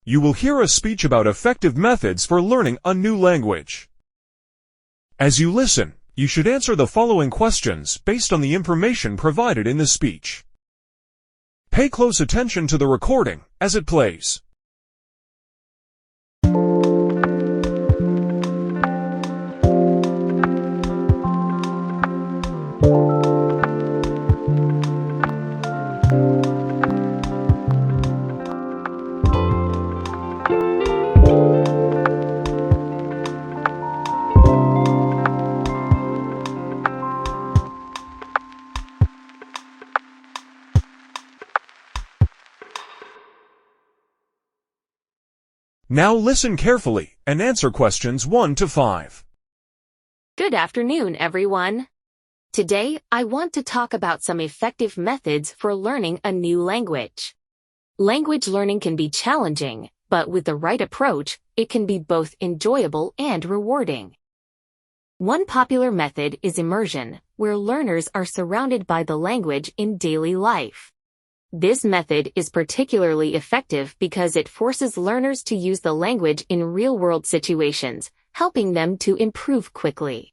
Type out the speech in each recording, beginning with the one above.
You will hear a speech about effective methods for learning a new language. As you listen, you should answer the following questions based on the information provided in the speech. Pay close attention to the recording as it plays. Now listen carefully and answer questions 1 to 5. Good afternoon, everyone. Today, I want to talk about some effective methods for learning a new language. Language learning can be challenging, but with the right approach, it can be both enjoyable and rewarding. One popular method is immersion, where learners are surrounded by the language in daily life. This method is particularly effective because it forces learners to use the language in real-world situations, helping them to improve quickly.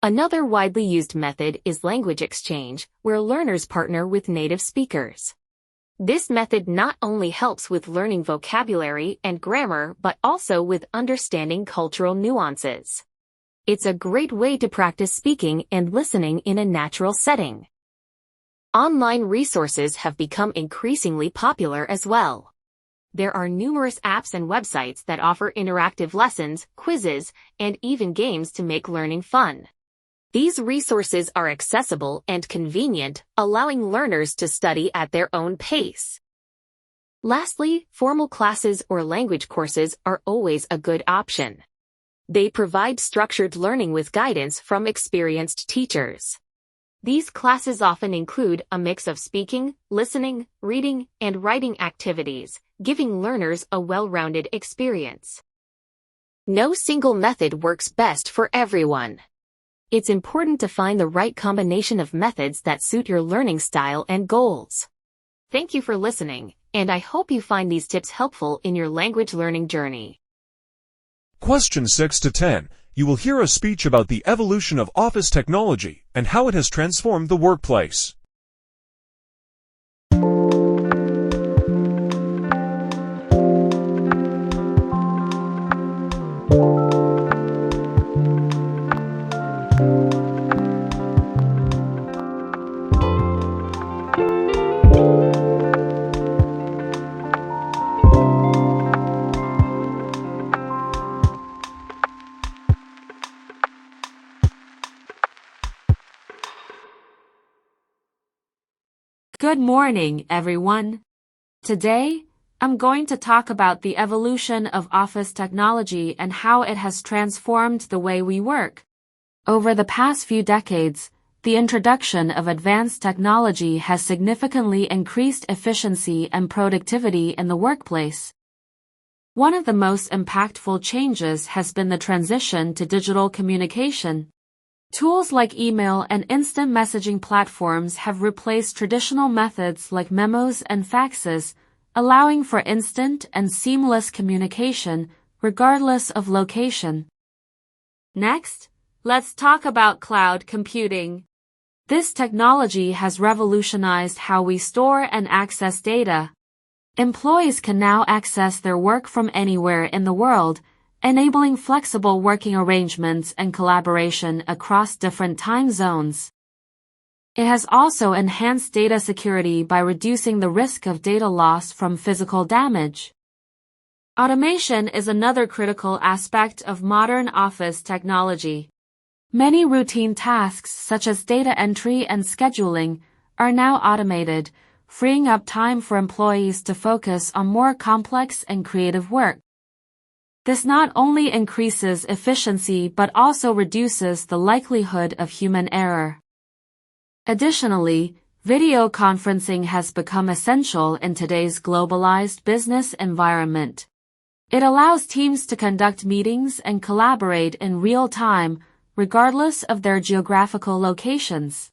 Another widely used method is language exchange, where learners partner with native speakers. This method not only helps with learning vocabulary and grammar but also with understanding cultural nuances. It's a great way to practice speaking and listening in a natural setting. Online resources have become increasingly popular as well. There are numerous apps and websites that offer interactive lessons, quizzes, and even games to make learning fun. These resources are accessible and convenient, allowing learners to study at their own pace. Lastly, formal classes or language courses are always a good option. They provide structured learning with guidance from experienced teachers. These classes often include a mix of speaking, listening, reading, and writing activities, giving learners a well-rounded experience. No single method works best for everyone. It's important to find the right combination of methods that suit your learning style and goals. Thank you for listening, and I hope you find these tips helpful in your language learning journey. Questions 6 to 10. You will hear a speech about the evolution of office technology and how it has transformed the workplace. Good morning, everyone. Today, I'm going to talk about the evolution of office technology and how it has transformed the way we work. Over the past few decades, the introduction of advanced technology has significantly increased efficiency and productivity in the workplace. One of the most impactful changes has been the transition to digital communication. Tools like email and instant messaging platforms have replaced traditional methods like memos and faxes, allowing for instant and seamless communication regardless of location. Next, let's talk about cloud computing. This technology has revolutionized how we store and access data. Employees can now access their work from anywhere in the world, enabling flexible working arrangements and collaboration across different time zones. It has also enhanced data security by reducing the risk of data loss from physical damage. Automation is another critical aspect of modern office technology. Many routine tasks such as data entry and scheduling are now automated, freeing up time for employees to focus on more complex and creative work. This not only increases efficiency but also reduces the likelihood of human error. Additionally, video conferencing has become essential in today's globalized business environment. It allows teams to conduct meetings and collaborate in real time, regardless of their geographical locations.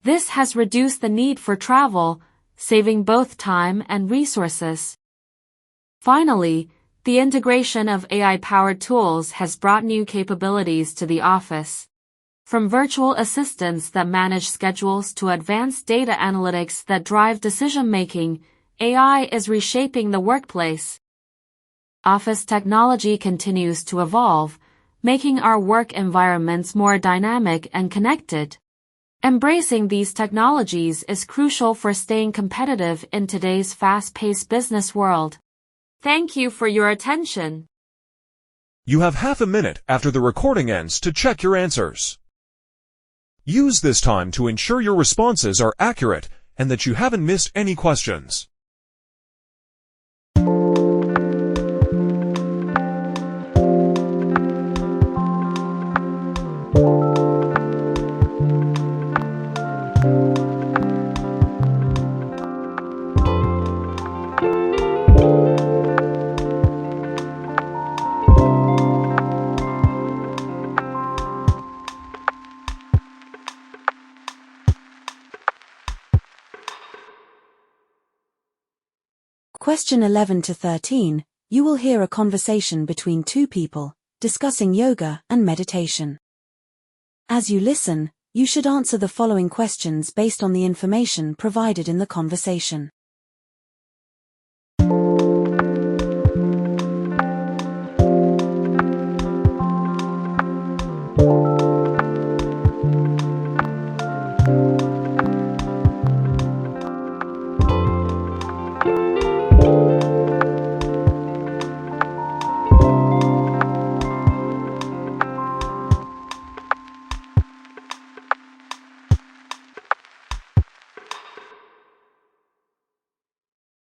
This has reduced the need for travel, saving both time and resources. Finally, the integration of AI-powered tools has brought new capabilities to the office. From virtual assistants that manage schedules to advanced data analytics that drive decision-making, AI is reshaping the workplace. Office technology continues to evolve, making our work environments more dynamic and connected. Embracing these technologies is crucial for staying competitive in today's fast-paced business world. Thank you for your attention. You have half a minute after the recording ends to check your answers. Use this time to ensure your responses are accurate and that you haven't missed any questions. Question 11 to 13, you will hear a conversation between two people, discussing yoga and meditation. As you listen, you should answer the following questions based on the information provided in the conversation.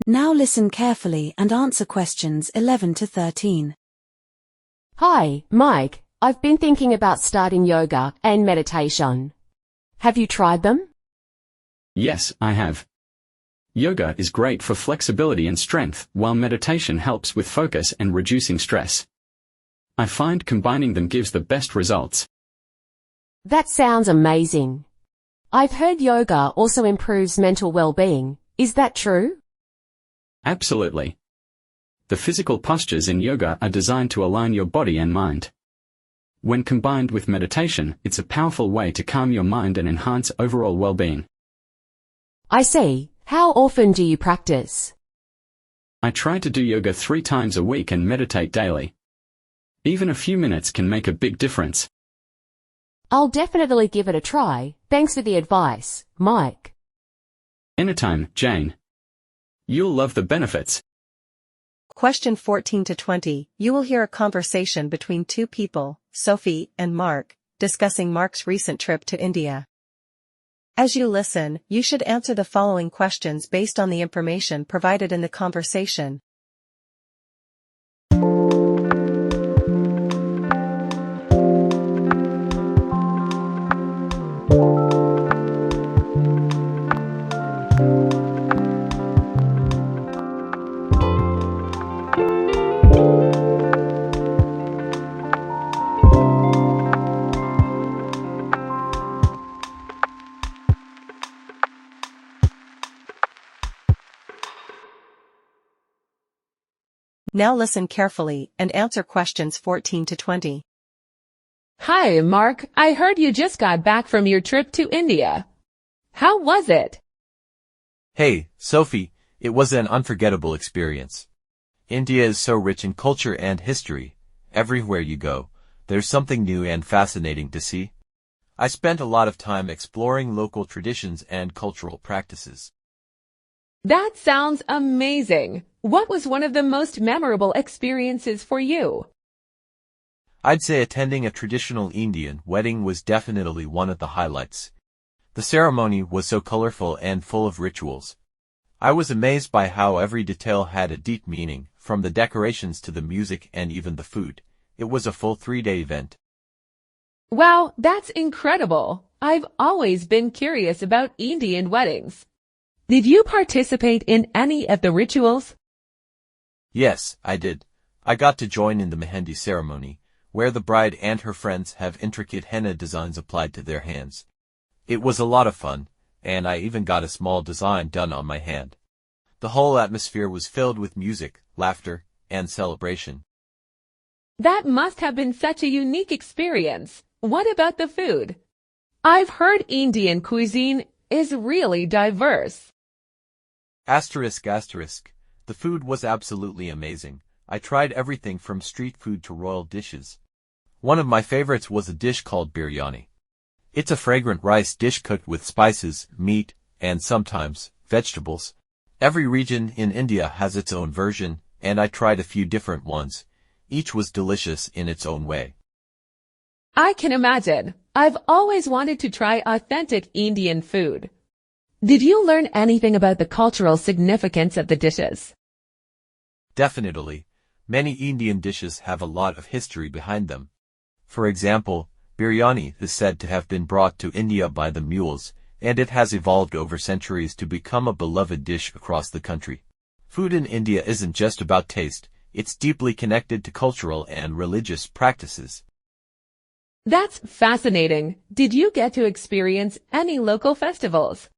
Now listen carefully and answer questions 11 to 13. Hi, Mike. I've been thinking about starting yoga and meditation. Have you tried them? Yes, I have. Yoga is great for flexibility and strength, while meditation helps with focus and reducing stress. I find combining them gives the best results. That sounds amazing. I've heard yoga also improves mental well-being. Is that true? Absolutely. The physical postures in yoga are designed to align your body and mind. When combined with meditation, it's a powerful way to calm your mind and enhance overall well-being. I see. How often do you practice? I try to do yoga 3 times a week and meditate daily. Even a few minutes can make a big difference. I'll definitely give it a try. Thanks for the advice, Mike. Anytime, Jane. You'll love the benefits. Question 14 to 20, you will hear a conversation between two people, Sophie and Mark, discussing Mark's recent trip to India. As you listen, you should answer the following questions based on the information provided in the conversation. Now listen carefully and answer questions 14 to 20. Hi, Mark. I heard you just got back from your trip to India. How was it? Hey, Sophie, it was an unforgettable experience. India is so rich in culture and history. Everywhere you go, there's something new and fascinating to see. I spent a lot of time exploring local traditions and cultural practices. That sounds amazing. What was one of the most memorable experiences for you? I'd say attending a traditional Indian wedding was definitely one of the highlights. The ceremony was so colorful and full of rituals. I was amazed by how every detail had a deep meaning, from the decorations to the music and even the food. It was a full 3-day event. Wow, that's incredible. I've always been curious about Indian weddings. Did you participate in any of the rituals? Yes, I did. I got to join in the mehendi ceremony, where the bride and her friends have intricate henna designs applied to their hands. It was a lot of fun, and I even got a small design done on my hand. The whole atmosphere was filled with music, laughter, and celebration. That must have been such a unique experience. What about the food? I've heard Indian cuisine is really diverse. Asterisk asterisk. The food was absolutely amazing. I tried everything from street food to royal dishes. One of my favorites was a dish called biryani. It's a fragrant rice dish cooked with spices, meat, and sometimes vegetables. Every region in India has its own version, and I tried a few different ones. Each was delicious in its own way. I can imagine. I've always wanted to try authentic Indian food. Did you learn anything about the cultural significance of the dishes? Definitely. Many Indian dishes have a lot of history behind them. For example, biryani is said to have been brought to India by the mules, and it has evolved over centuries to become a beloved dish across the country. Food in India isn't just about taste, it's deeply connected to cultural and religious practices. That's fascinating. Did you get to experience any local festivals?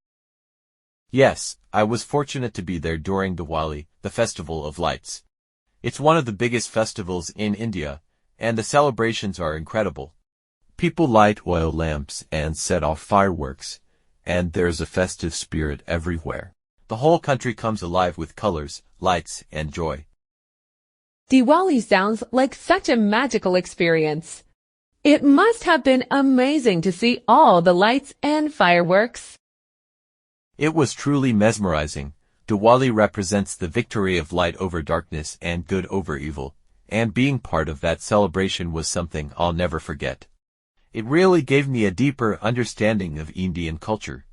Yes, I was fortunate to be there during Diwali, the Festival of Lights. It's one of the biggest festivals in India, and the celebrations are incredible. People light oil lamps and set off fireworks, and there's a festive spirit everywhere. The whole country comes alive with colors, lights, and joy. Diwali sounds like such a magical experience. It must have been amazing to see all the lights and fireworks. It was truly mesmerizing. Diwali represents the victory of light over darkness and good over evil, and being part of that celebration was something I'll never forget. It really gave me a deeper understanding of Indian culture.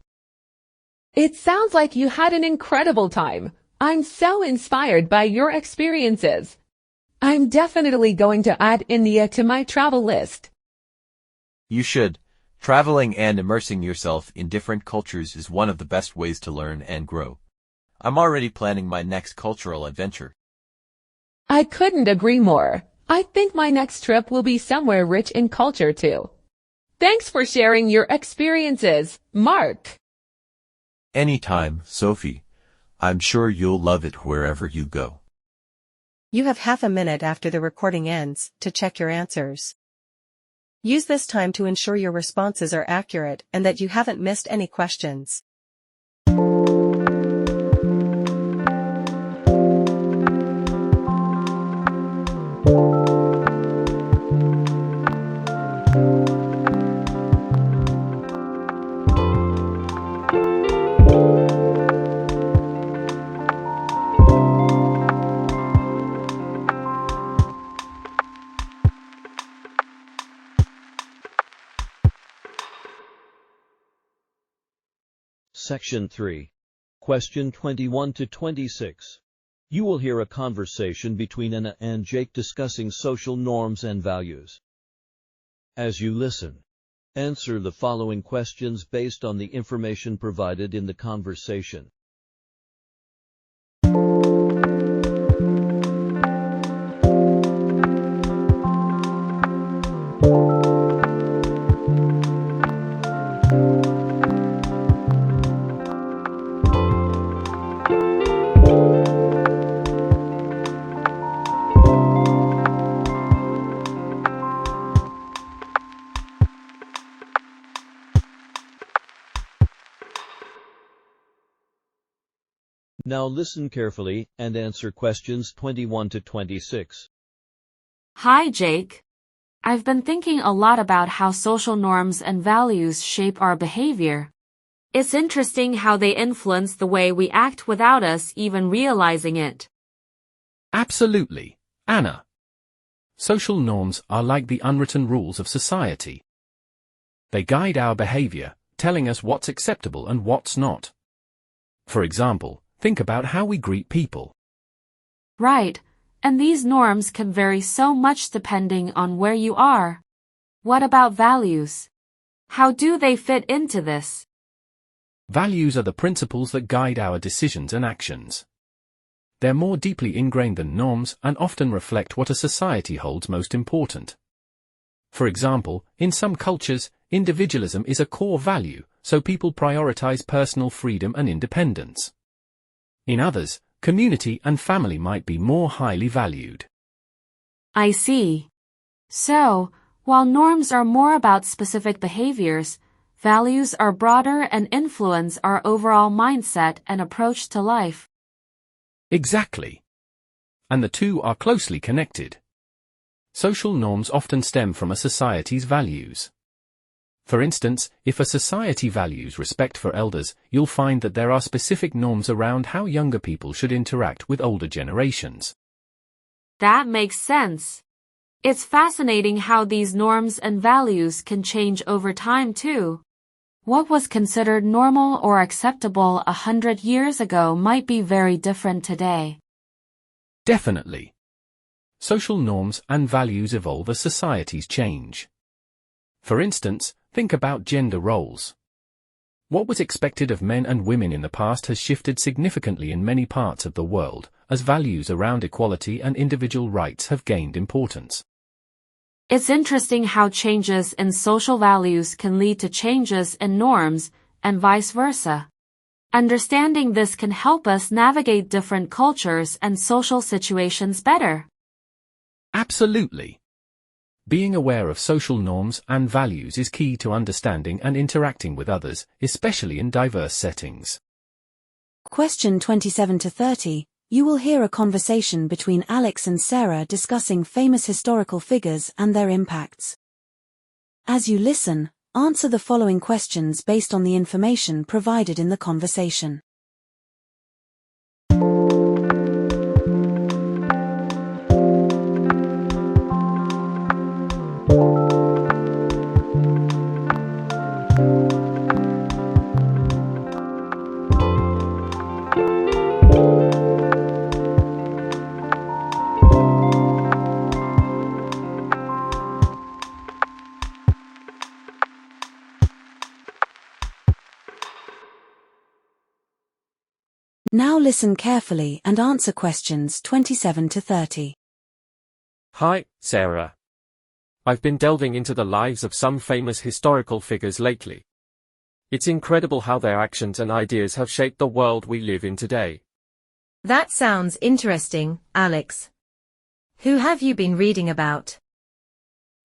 It sounds like you had an incredible time. I'm so inspired by your experiences. I'm definitely going to add India to my travel list. You should. Traveling and immersing yourself in different cultures is one of the best ways to learn and grow. I'm already planning my next cultural adventure. I couldn't agree more. I think my next trip will be somewhere rich in culture too. Thanks for sharing your experiences, Mark. Anytime, Sophie. I'm sure you'll love it wherever you go. You have half a minute after the recording ends to check your answers. Use this time to ensure your responses are accurate and that you haven't missed any questions. Section 3. Question 21 to 26. You will hear a conversation between Anna and Jake discussing social norms and values. As you listen, answer the following questions based on the information provided in the conversation. Now listen carefully and answer questions 21 to 26. Hi, Jake. I've been thinking a lot about how social norms and values shape our behavior. It's interesting how they influence the way we act without us even realizing it. Absolutely, Anna. Social norms are like the unwritten rules of society. They guide our behavior, telling us what's acceptable and what's not. For example, think about how we greet people. Right, and these norms can vary so much depending on where you are. What about values? How do they fit into this? Values are the principles that guide our decisions and actions. They're more deeply ingrained than norms and often reflect what a society holds most important. For example, in some cultures, individualism is a core value, so people prioritize personal freedom and independence. In others, community and family might be more highly valued. I see. So, while norms are more about specific behaviors, values are broader and influence our overall mindset and approach to life. Exactly. And the two are closely connected. Social norms often stem from a society's values. For instance, if a society values respect for elders, you'll find that there are specific norms around how younger people should interact with older generations. That makes sense. It's fascinating how these norms and values can change over time too. What was considered normal or acceptable 100 years ago might be very different today. Definitely. Social norms and values evolve as societies change. For instance, think about gender roles. What was expected of men and women in the past has shifted significantly in many parts of the world, as values around equality and individual rights have gained importance. It's interesting how changes in social values can lead to changes in norms, and vice versa. Understanding this can help us navigate different cultures and social situations better. Absolutely. Being aware of social norms and values is key to understanding and interacting with others, especially in diverse settings. Question 27 to 30. You will hear a conversation between Alex and Sarah discussing famous historical figures and their impacts. As you listen, answer the following questions based on the information provided in the conversation. Now listen carefully and answer questions 27 to 30. Hi, Sarah. I've been delving into the lives of some famous historical figures lately. It's incredible how their actions and ideas have shaped the world we live in today. That sounds interesting, Alex. Who have you been reading about?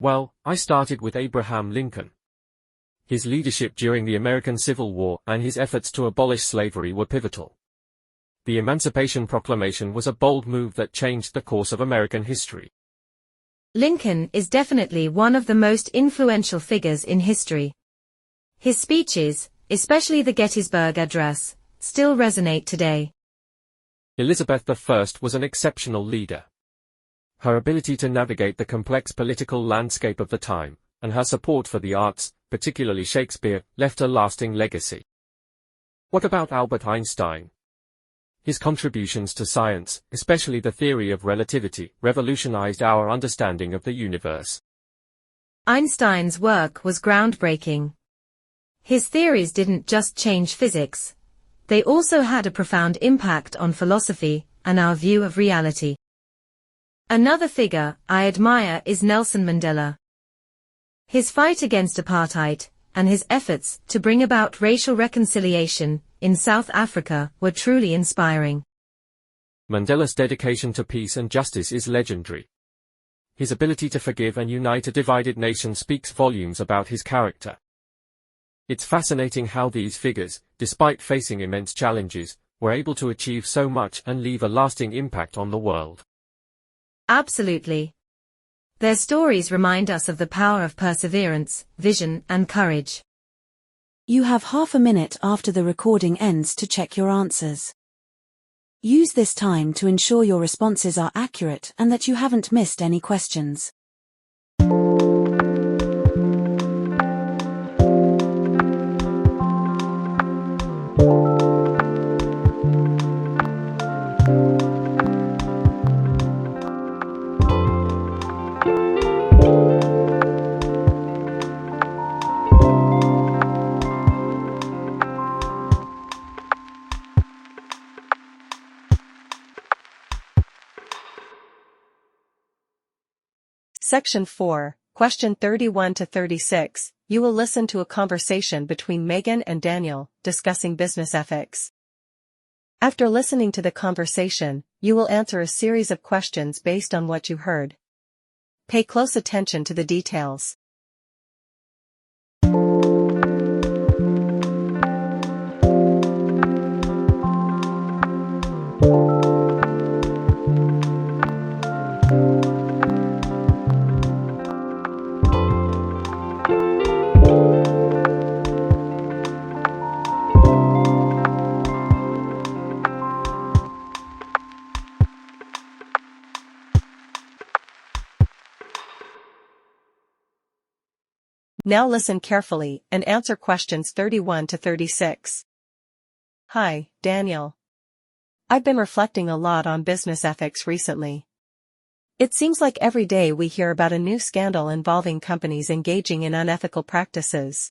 Well, I started with Abraham Lincoln. His leadership during the American Civil War and his efforts to abolish slavery were pivotal. The Emancipation Proclamation was a bold move that changed the course of American history. Lincoln is definitely one of the most influential figures in history. His speeches, especially the Gettysburg Address, still resonate today. Elizabeth I was an exceptional leader. Her ability to navigate the complex political landscape of the time, and her support for the arts, particularly Shakespeare, left a lasting legacy. What about Albert Einstein? His contributions to science, especially the theory of relativity, revolutionized our understanding of the universe. Einstein's work was groundbreaking. His theories didn't just change physics. They also had a profound impact on philosophy and our view of reality. Another figure I admire is Nelson Mandela. His fight against apartheid and his efforts to bring about racial reconciliation in South Africa were truly inspiring. Mandela's dedication to peace and justice is legendary. His ability to forgive and unite a divided nation speaks volumes about his character. It's fascinating how these figures, despite facing immense challenges, were able to achieve so much and leave a lasting impact on the world. Absolutely. Their stories remind us of the power of perseverance, vision, and courage. You have half a minute after the recording ends to check your answers. Use this time to ensure your responses are accurate and that you haven't missed any questions. Section 4, Question 31 to 36. You will listen to a conversation between Megan and Daniel, discussing business ethics. After listening to the conversation, you will answer a series of questions based on what you heard. Pay close attention to the details. Now listen carefully and answer questions 31 to 36. Hi, Daniel. I've been reflecting a lot on business ethics recently. It seems like every day we hear about a new scandal involving companies engaging in unethical practices.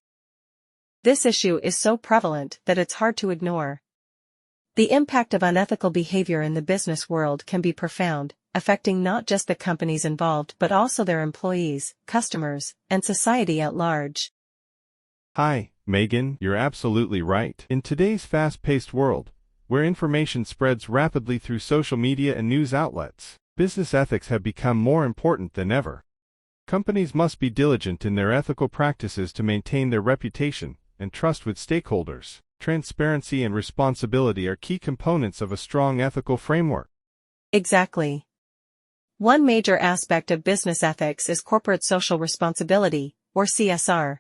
This issue is so prevalent that it's hard to ignore. The impact of unethical behavior in the business world can be profound, affecting not just the companies involved but also their employees, customers, and society at large. Hi, Megan, you're absolutely right. In today's fast-paced world, where information spreads rapidly through social media and news outlets, business ethics have become more important than ever. Companies must be diligent in their ethical practices to maintain their reputation and trust with stakeholders. Transparency and responsibility are key components of a strong ethical framework. Exactly. One major aspect of business ethics is corporate social responsibility, or CSR.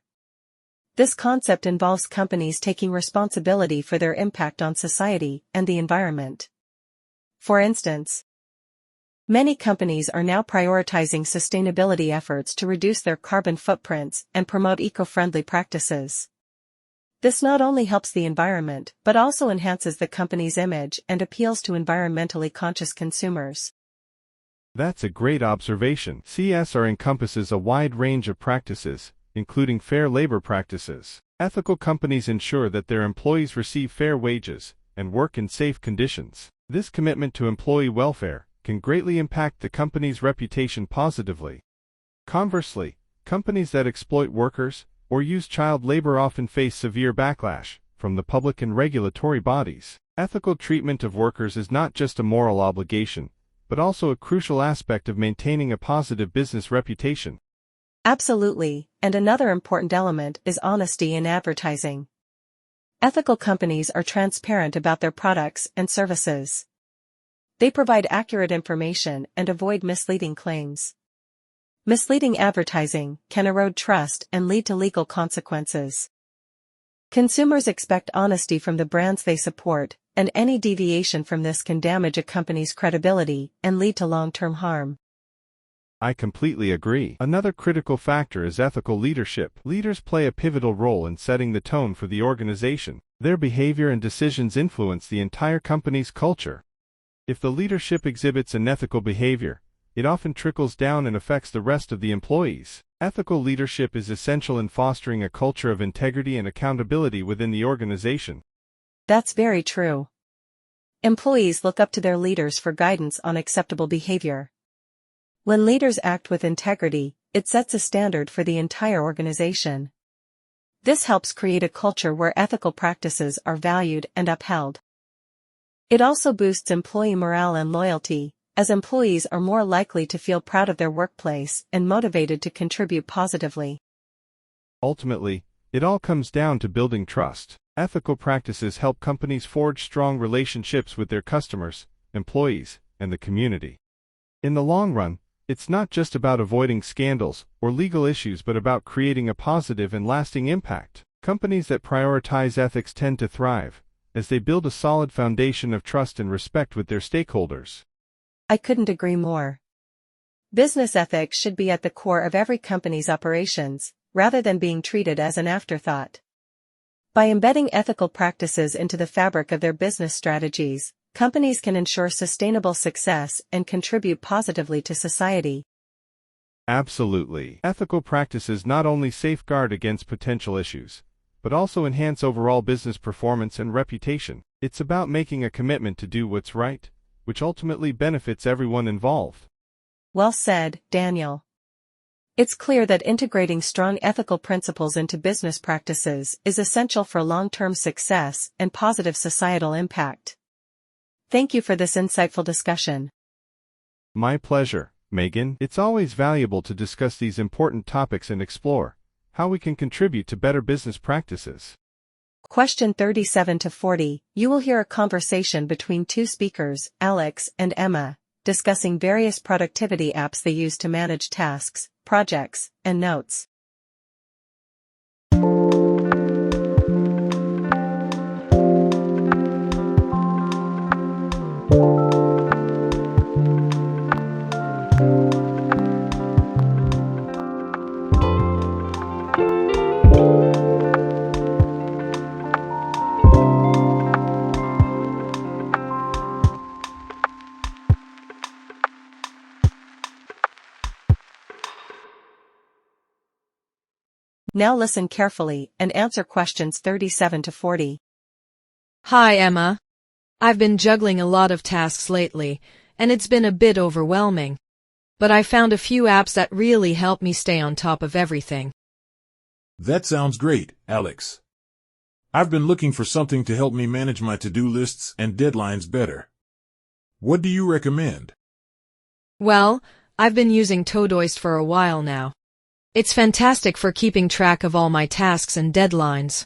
This concept involves companies taking responsibility for their impact on society and the environment. For instance, many companies are now prioritizing sustainability efforts to reduce their carbon footprints and promote eco-friendly practices. This not only helps the environment but also enhances the company's image and appeals to environmentally conscious consumers. That's a great observation. CSR encompasses a wide range of practices, including fair labor practices. Ethical companies ensure that their employees receive fair wages and work in safe conditions. This commitment to employee welfare can greatly impact the company's reputation positively. Conversely, companies that exploit workers or use child labor often face severe backlash from the public and regulatory bodies. Ethical treatment of workers is not just a moral obligation, but also a crucial aspect of maintaining a positive business reputation. Absolutely, and another important element is honesty in advertising. Ethical companies are transparent about their products and services. They provide accurate information and avoid misleading claims. Misleading advertising can erode trust and lead to legal consequences. Consumers expect honesty from the brands they support, and any deviation from this can damage a company's credibility and lead to long-term harm. I completely agree. Another critical factor is ethical leadership. Leaders play a pivotal role in setting the tone for the organization. Their behavior and decisions influence the entire company's culture. If the leadership exhibits unethical behavior, it often trickles down and affects the rest of the employees. Ethical leadership is essential in fostering a culture of integrity and accountability within the organization. That's very true. Employees look up to their leaders for guidance on acceptable behavior. When leaders act with integrity, it sets a standard for the entire organization. This helps create a culture where ethical practices are valued and upheld. It also boosts employee morale and loyalty, as employees are more likely to feel proud of their workplace and motivated to contribute positively. Ultimately, it all comes down to building trust. Ethical practices help companies forge strong relationships with their customers, employees, and the community. In the long run, it's not just about avoiding scandals or legal issues but about creating a positive and lasting impact. Companies that prioritize ethics tend to thrive, as they build a solid foundation of trust and respect with their stakeholders. I couldn't agree more. Business ethics should be at the core of every company's operations, rather than being treated as an afterthought. By embedding ethical practices into the fabric of their business strategies, companies can ensure sustainable success and contribute positively to society. Absolutely. Ethical practices not only safeguard against potential issues, but also enhance overall business performance and reputation. It's about making a commitment to do what's right, which ultimately benefits everyone involved. Well said, Daniel. It's clear that integrating strong ethical principles into business practices is essential for long-term success and positive societal impact. Thank you for this insightful discussion. My pleasure, Megan. It's always valuable to discuss these important topics and explore how we can contribute to better business practices. Question 37 to 40. You will hear a conversation between two speakers, Alex and Emma, discussing various productivity apps they use to manage tasks, projects, and notes. Now listen carefully and answer questions 37 to 40. Hi, Emma. I've been juggling a lot of tasks lately, and it's been a bit overwhelming. But I found a few apps that really help me stay on top of everything. That sounds great, Alex. I've been looking for something to help me manage my to-do lists and deadlines better. What do you recommend? Well, I've been using Todoist for a while now. It's fantastic for keeping track of all my tasks and deadlines.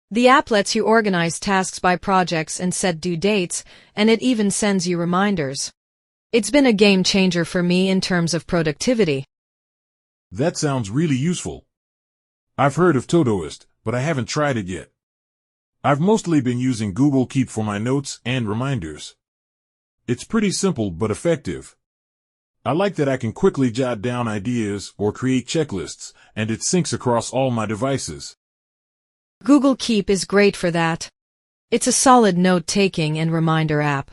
The app lets you organize tasks by projects and set due dates, and it even sends you reminders. It's been a game changer for me in terms of productivity. That sounds really useful. I've heard of Todoist, but I haven't tried it yet. I've mostly been using Google Keep for my notes and reminders. It's pretty simple but effective. I like that I can quickly jot down ideas or create checklists, and it syncs across all my devices. Google Keep is great for that. It's a solid note-taking and reminder app.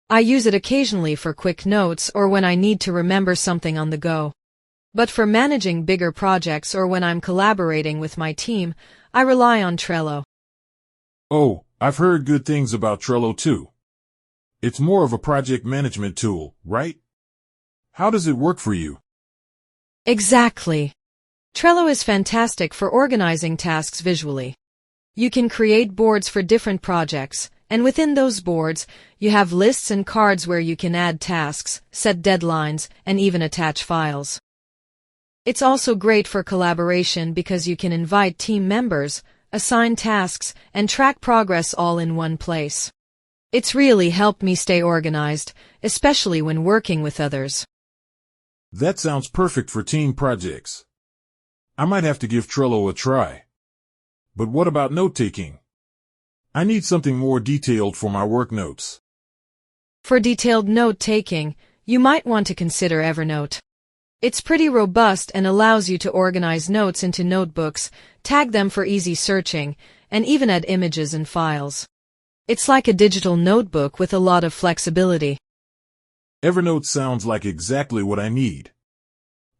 I use it occasionally for quick notes or when I need to remember something on the go. But for managing bigger projects or when I'm collaborating with my team, I rely on Trello. Oh, I've heard good things about Trello too. It's more of a project management tool, right? How does it work for you? Exactly. Trello is fantastic for organizing tasks visually. You can create boards for different projects, and within those boards, you have lists and cards where you can add tasks, set deadlines, and even attach files. It's also great for collaboration because you can invite team members, assign tasks, and track progress all in one place. It's really helped me stay organized, especially when working with others. That sounds perfect for team projects. I might have to give Trello a try. But what about note-taking? I need something more detailed for my work notes. For detailed note-taking, you might want to consider Evernote. It's pretty robust and allows you to organize notes into notebooks, tag them for easy searching, and even add images and files. It's like a digital notebook with a lot of flexibility. Evernote sounds like exactly what I need.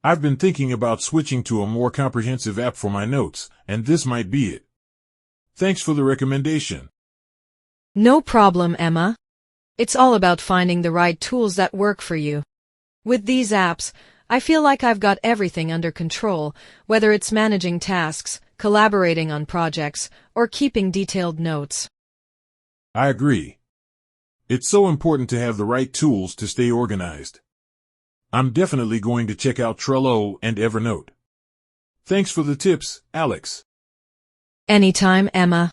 I've been thinking about switching to a more comprehensive app for my notes, and this might be it. Thanks for the recommendation. No problem, Emma. It's all about finding the right tools that work for you. With these apps, I feel like I've got everything under control, whether it's managing tasks, collaborating on projects, or keeping detailed notes. I agree. It's so important to have the right tools to stay organized. I'm definitely going to check out Trello and Evernote. Thanks for the tips, Alex. Anytime, Emma.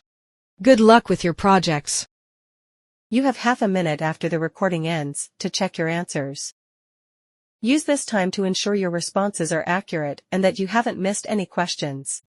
Good luck with your projects. You have half a minute after the recording ends to check your answers. Use this time to ensure your responses are accurate and that you haven't missed any questions.